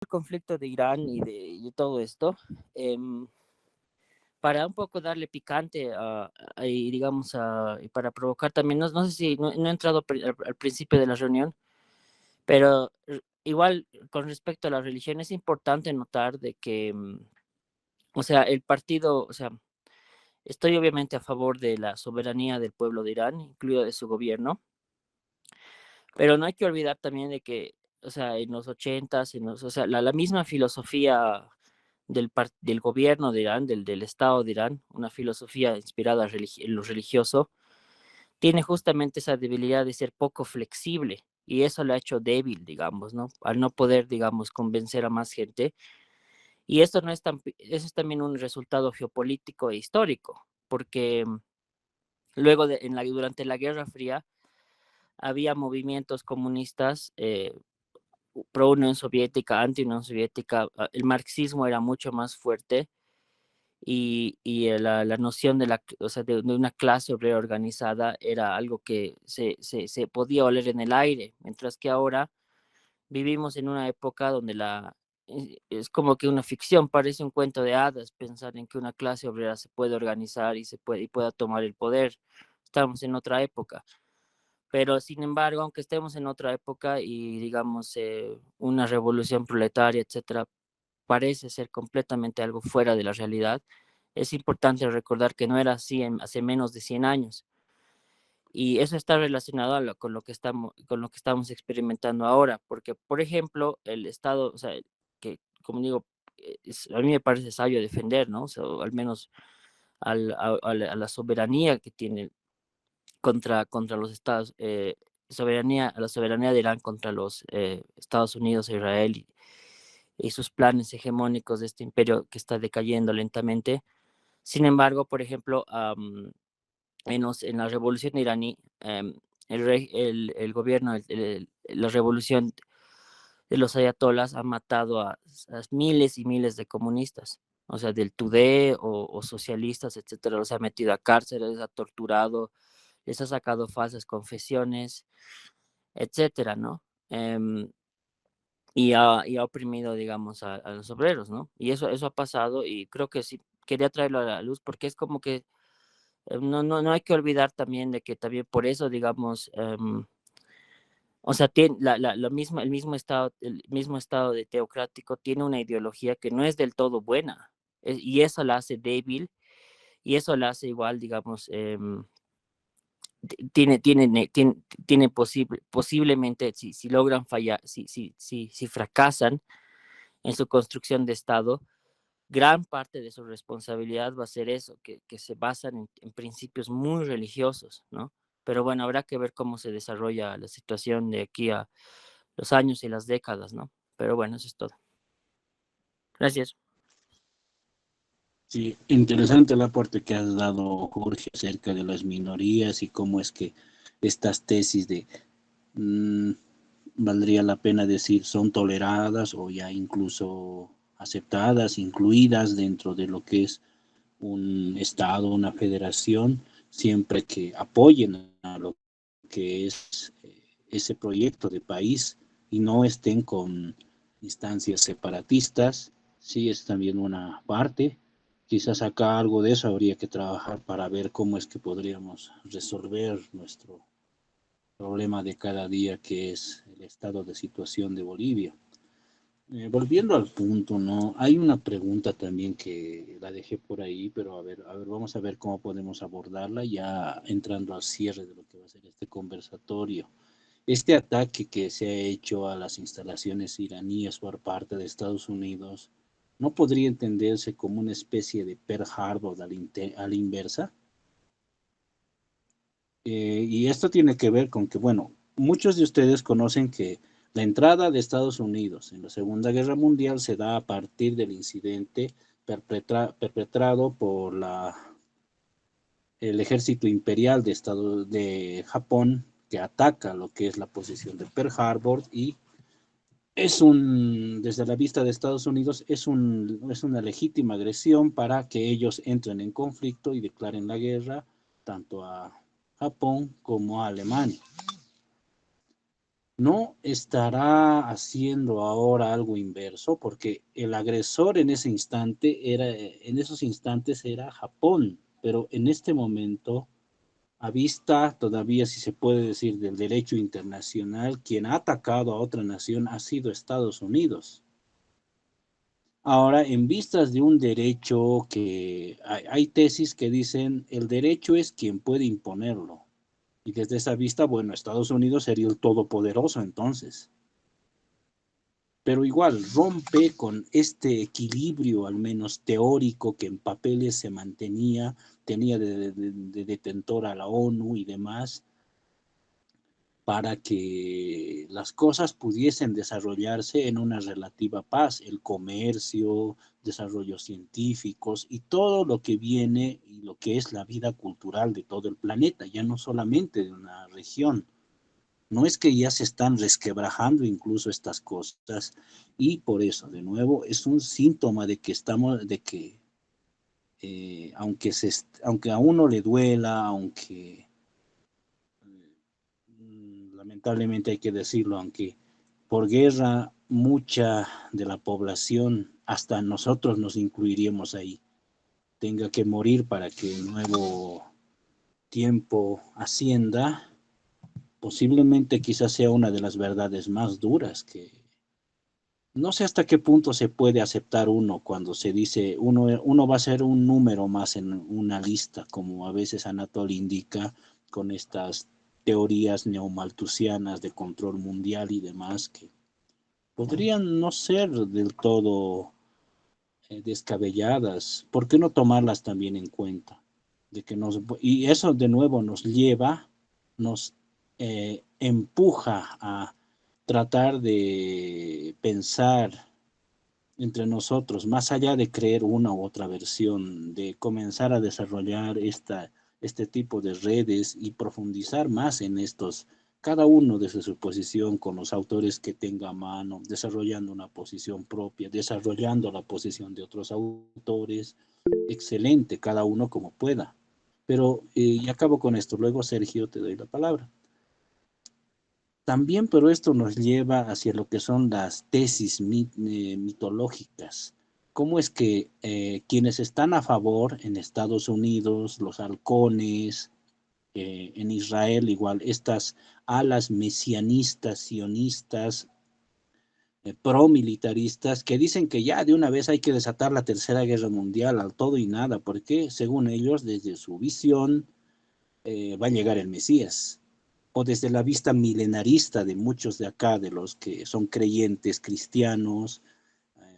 conflicto de Irán y de todo esto, em, para un poco darle picante y digamos, y para provocar también, no sé si no he entrado al principio de la reunión, pero igual con respecto a la religión es importante notar de que, o sea, el partido, o sea, estoy obviamente a favor de la soberanía del pueblo de Irán, incluido de su gobierno, pero no hay que olvidar también de que, o sea, en los ochentas, o sea, la misma filosofía del gobierno de Irán, del Estado de Irán, una filosofía inspirada en lo religioso, tiene justamente esa debilidad de ser poco flexible y eso lo ha hecho débil, digamos, ¿no? Al no poder, digamos, convencer a más gente. Y esto no es eso es también un resultado geopolítico e histórico, porque luego durante la Guerra Fría había movimientos comunistas pro Unión Soviética, anti Unión Soviética, el marxismo era mucho más fuerte y la noción o sea, de una clase obrera organizada era algo que se podía oler en el aire, mientras que ahora vivimos en una época donde es como que una ficción, parece un cuento de hadas pensar en que una clase obrera se puede organizar y pueda tomar el poder. Estamos en otra época. Pero sin embargo, aunque estemos en otra época y digamos una revolución proletaria, etcétera, parece ser completamente algo fuera de la realidad, es importante recordar que no era así hace menos de 100 años. Y eso está relacionado con lo que estamos experimentando ahora, porque, por ejemplo, el Estado, o sea, que, como digo, a mí me parece sabio defender, ¿no? O sea, o al menos a la soberanía que tiene contra los Estados, la soberanía de Irán contra los Estados Unidos e Israel y sus planes hegemónicos de este imperio que está decayendo lentamente. Sin embargo, por ejemplo, en la revolución iraní, el gobierno, la revolución de los ayatolás ha matado a miles y miles de comunistas, o sea, del Tudeh o socialistas, etcétera, los ha metido a cárceles, les ha torturado, les ha sacado falsas confesiones, etcétera, ¿no? Y ha oprimido, digamos, a los obreros, ¿no? Y eso ha pasado y creo que sí, quería traerlo a la luz porque es como que no hay que olvidar también de que también por eso, digamos, o sea, tiene el mismo estado de teocrático tiene una ideología que no es del todo buena y eso la hace débil y eso la hace igual, digamos, tiene posiblemente, si logran fallar, si fracasan en su construcción de Estado, gran parte de su responsabilidad va a ser eso, que se basan en principios muy religiosos, ¿no? Pero bueno, habrá que ver cómo se desarrolla la situación de aquí a los años y las décadas, ¿no? Pero bueno, eso es todo. Gracias. Sí, interesante el aporte que has dado, Jorge, acerca de las minorías y cómo es que estas tesis de mm, valdría la pena decir son toleradas o ya incluso aceptadas, incluidas dentro de lo que es un Estado, una federación, siempre que apoyen a lo que es ese proyecto de país y no estén con instancias separatistas, sí es también una parte. Quizás acá algo de eso habría que trabajar para ver cómo es que podríamos resolver nuestro problema de cada día, que es el estado de situación de Bolivia. Volviendo al punto, ¿no? Hay una pregunta también que la dejé por ahí, pero a ver, vamos a ver cómo podemos abordarla ya entrando al cierre de lo que va a ser este conversatorio. Este ataque que se ha hecho a las instalaciones iraníes por parte de Estados Unidos, ¿no podría entenderse como una especie de Pearl Harbor a la inversa? Y esto tiene que ver con que, bueno, muchos de ustedes conocen que la entrada de Estados Unidos en la Segunda Guerra Mundial se da a partir del incidente perpetrado por el ejército imperial de Japón, que ataca lo que es la posición de Pearl Harbor y desde la vista de Estados Unidos, es una legítima agresión para que ellos entren en conflicto y declaren la guerra tanto a Japón como a Alemania. ¿no estará haciendo ahora algo inverso? Porque el agresor en ese instante era, en esos instantes era Japón, pero en este momento, a vista todavía, si se puede decir, del derecho internacional, quien ha atacado a otra nación ha sido Estados Unidos. Ahora, en vistas de un derecho que hay tesis que dicen el derecho es quien puede imponerlo. Y desde esa vista, bueno, Estados Unidos sería el todopoderoso entonces. Pero igual rompe con este equilibrio, al menos teórico, que en papeles se mantenía, tenía de detentor a la ONU y demás, para que las cosas pudiesen desarrollarse en una relativa paz, el comercio, desarrollos científicos y todo lo que viene y lo que es la vida cultural de todo el planeta, ya no solamente de una región. No es que ya se están resquebrajando incluso estas cosas y por eso, de nuevo, es un síntoma de que estamos, de que aunque a uno le duela, aunque lamentablemente hay que decirlo, aunque por guerra mucha de la población, hasta nosotros nos incluiríamos ahí, tenga que morir para que el nuevo tiempo ascienda, posiblemente quizás sea una de las verdades más duras que no sé hasta qué punto se puede aceptar uno cuando se dice uno va a ser un número más en una lista, como a veces Anatol indica con estas teorías neomalthusianas de control mundial y demás, que podrían no ser del todo descabelladas. ¿Por qué no tomarlas también en cuenta? Y eso de nuevo nos lleva, nos empuja a tratar de pensar entre nosotros, más allá de creer una u otra versión, de comenzar a desarrollar este tipo de redes y profundizar más en estos, cada uno desde su posición, con los autores que tenga a mano, desarrollando una posición propia, desarrollando la posición de otros autores, excelente, cada uno como pueda. Pero, y acabo con esto, luego Sergio te doy la palabra. También, pero esto nos lleva hacia lo que son las tesis mitológicas. ¿Cómo es que quienes están a favor en Estados Unidos, los halcones, en Israel igual, estas alas mesianistas, sionistas, pro-militaristas, que dicen que ya de una vez hay que desatar la Tercera Guerra Mundial al todo y nada, porque según ellos, desde su visión, va a llegar el Mesías o desde la vista milenarista de muchos de acá, de los que son creyentes cristianos,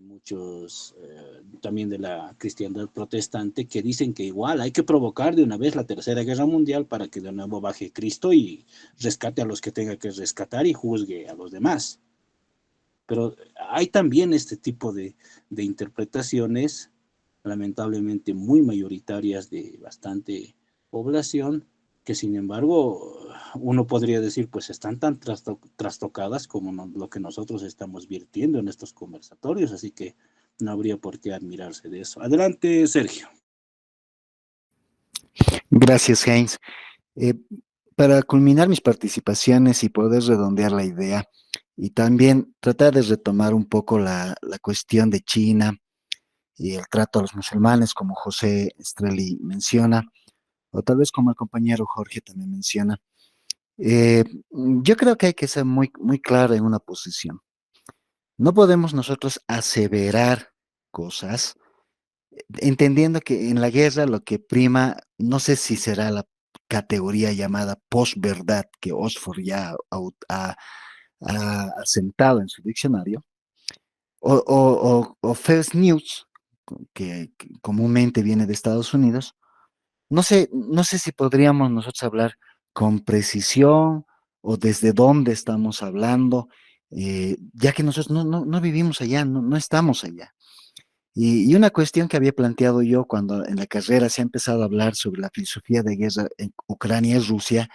muchos también de la cristiandad protestante, que dicen que igual hay que provocar de una vez la Tercera Guerra Mundial para que de nuevo baje Cristo y rescate a los que tenga que rescatar y juzgue a los demás. Pero hay también este tipo de interpretaciones, lamentablemente muy mayoritarias de bastante población, que sin embargo uno podría decir pues están tan trastocadas como lo que nosotros estamos virtiendo en estos conversatorios, así que no habría por qué admirarse de eso. Adelante, Sergio. Gracias, Heinz. Eh, para culminar mis participaciones y poder redondear la idea y también tratar de retomar un poco la cuestión de China y el trato a los musulmanes, como José Estrelli menciona, o tal vez como el compañero Jorge también menciona. Yo creo que hay que ser muy, muy claro en una posición. No podemos nosotros aseverar cosas, entendiendo que en la guerra lo que prima, no sé si será la categoría llamada posverdad que Oxford ya ha asentado en su diccionario, o first news, que comúnmente viene de Estados Unidos. No sé si podríamos nosotros hablar con precisión o desde dónde estamos hablando, ya que nosotros no vivimos allá, no estamos allá. Y una cuestión que había planteado yo cuando en la carrera se ha empezado a hablar sobre la filosofía de guerra en Ucrania y Rusia,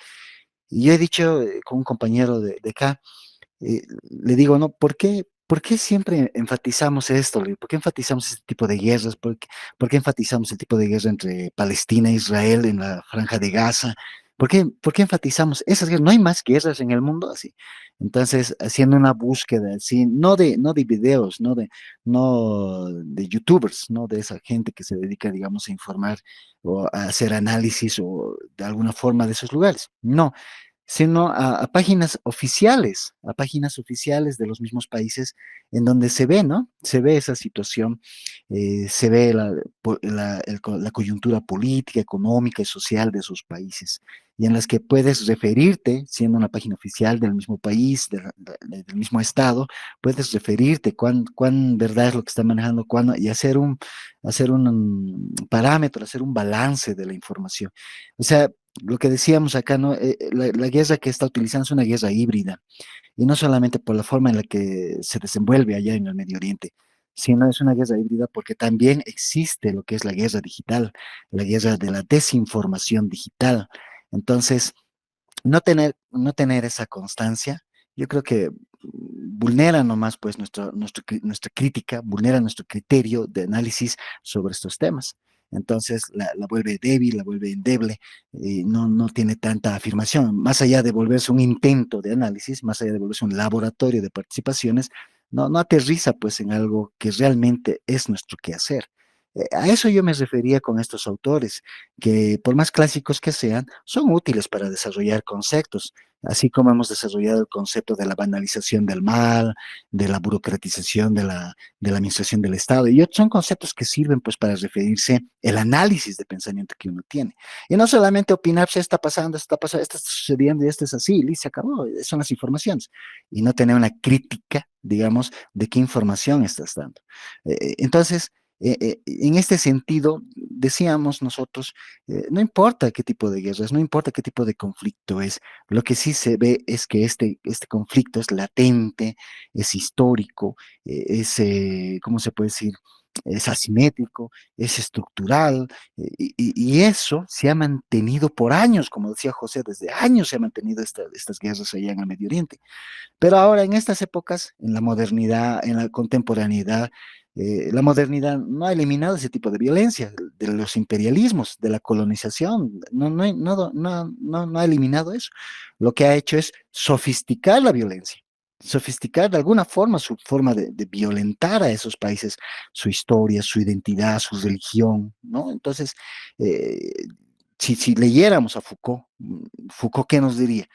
y yo he dicho con un compañero de acá, le digo, ¿no? ¿Por qué siempre enfatizamos esto? Le digo, ¿por qué enfatizamos este tipo de guerras? ¿Por qué enfatizamos el tipo de guerra entre Palestina e Israel en la Franja de Gaza? por qué enfatizamos esas guerras? No hay más guerras en el mundo así. Entonces, haciendo una búsqueda así, no de videos, no de youtubers, no de esa gente que se dedica, digamos, a informar o a hacer análisis o de alguna forma de esos lugares. No, sino a páginas oficiales de los mismos países en donde se ve, ¿no? Se ve esa situación, se ve la coyuntura política, económica y social de esos países, y en las que puedes referirte, siendo una página oficial del mismo país, del mismo estado, puedes referirte cuán verdad es lo que está manejando, y hacer un parámetro, hacer un balance de la información. O sea, lo que decíamos acá, ¿no? La guerra que está utilizando es una guerra híbrida, y no solamente por la forma en la que se desenvuelve allá en el Medio Oriente, sino es una guerra híbrida porque también existe lo que es la guerra digital, la guerra de la desinformación digital. Entonces, no tener esa constancia, yo creo que vulnera nomás pues nuestra crítica, vulnera nuestro criterio de análisis sobre estos temas. Entonces la vuelve débil, la vuelve endeble, no tiene tanta afirmación. Más allá de volverse un intento de análisis, más allá de volverse un laboratorio de participaciones, no aterriza pues en algo que realmente es nuestro quehacer. A eso yo me refería con estos autores, que por más clásicos que sean, son útiles para desarrollar conceptos, así como hemos desarrollado el concepto de la banalización del mal, de la burocratización de la administración del Estado, y otros son conceptos que sirven pues para referirse el análisis de pensamiento que uno tiene. Y no solamente opinar, pues esto está sucediendo y esto es así, y se acabó, son las informaciones, y no tener una crítica, digamos, de qué información estás dando. Entonces, en este sentido, decíamos nosotros, no importa qué tipo de guerras, no importa qué tipo de conflicto es, lo que sí se ve es que este conflicto es latente, es histórico, ¿cómo se puede decir? Es asimétrico, es estructural, y eso se ha mantenido por años, como decía José, desde años se han mantenido estas guerras allá en el Medio Oriente. Pero ahora en estas épocas, en la modernidad, en la contemporaneidad, la modernidad no ha eliminado ese tipo de violencia, de los imperialismos, de la colonización, no ha eliminado eso. Lo que ha hecho es sofisticar la violencia, sofisticar de alguna forma su forma de violentar a esos países, su historia, su identidad, su religión, ¿no? Entonces, eh, si leyéramos a Foucault, Foucault, ¿qué nos diría?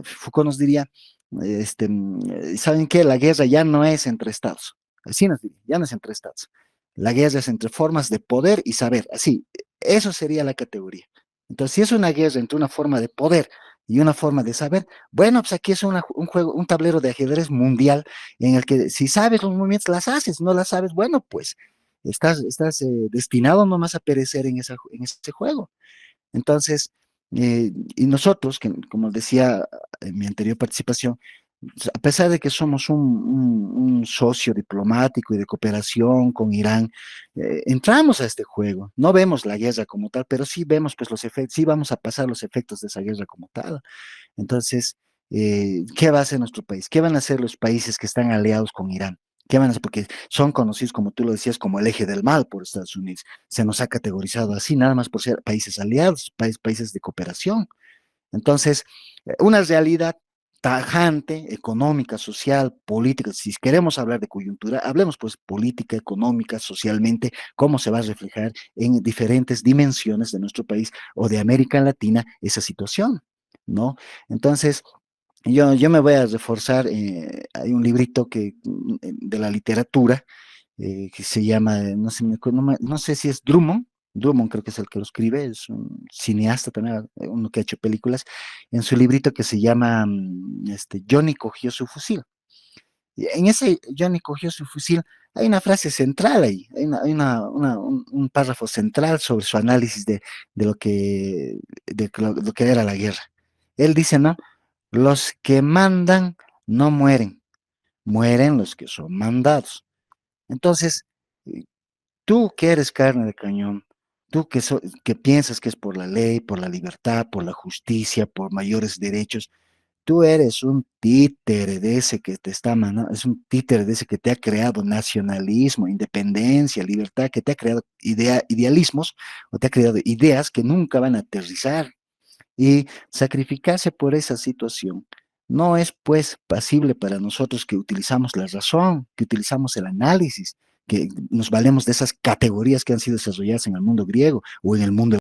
Foucault nos diría, ¿saben qué? La guerra ya no es entre estados. Así nos diría, ya no es entre estados. La guerra es entre formas de poder y saber. Así, eso sería la categoría. Entonces, si es una guerra entre una forma de poder y una forma de saber, bueno, pues aquí es un juego, un tablero de ajedrez mundial en el que si sabes los movimientos las haces, no las sabes, bueno, pues estás destinado nomás a perecer en ese juego. Entonces, y nosotros, que como decía en mi anterior participación, a pesar de que somos un socio diplomático y de cooperación con Irán, entramos a este juego. No vemos la guerra como tal, pero sí vemos pues los efectos, sí vamos a pasar los efectos de esa guerra como tal. Entonces, ¿qué va a hacer nuestro país? ¿Qué van a hacer los países que están aliados con Irán? ¿Qué van a hacer? Porque son conocidos, como tú lo decías, como el eje del mal por Estados Unidos. Se nos ha categorizado así, nada más por ser países aliados, países de cooperación. Entonces, una realidad tajante, económica, social, política, si queremos hablar de coyuntura, hablemos pues política, económica, socialmente, cómo se va a reflejar en diferentes dimensiones de nuestro país o de América Latina esa situación, ¿no? Entonces, yo me voy a reforzar, hay un librito de la literatura que se llama, no sé, no sé si es Drummond creo que es el que lo escribe, es un cineasta también, uno que ha hecho películas, en su librito que se llama Johnny cogió su fusil. Y en ese Johnny cogió su fusil, hay una frase central ahí, un párrafo central sobre su análisis lo que era la guerra. Él dice, ¿no? Los que mandan no mueren, mueren los que son mandados. Entonces, tú que eres carne de cañón, tú que piensas que es por la ley, por la libertad, por la justicia, por mayores derechos, tú eres un títere de ese que te está mandando, es un títere de ese que te ha creado nacionalismo, independencia, libertad, que te ha creado idealismos o te ha creado ideas que nunca van a aterrizar. y sacrificarse por esa situación. No es pues pasible para nosotros que utilizamos la razón, que utilizamos el análisis, que nos valemos de esas categorías que han sido desarrolladas en el mundo griego o en el mundo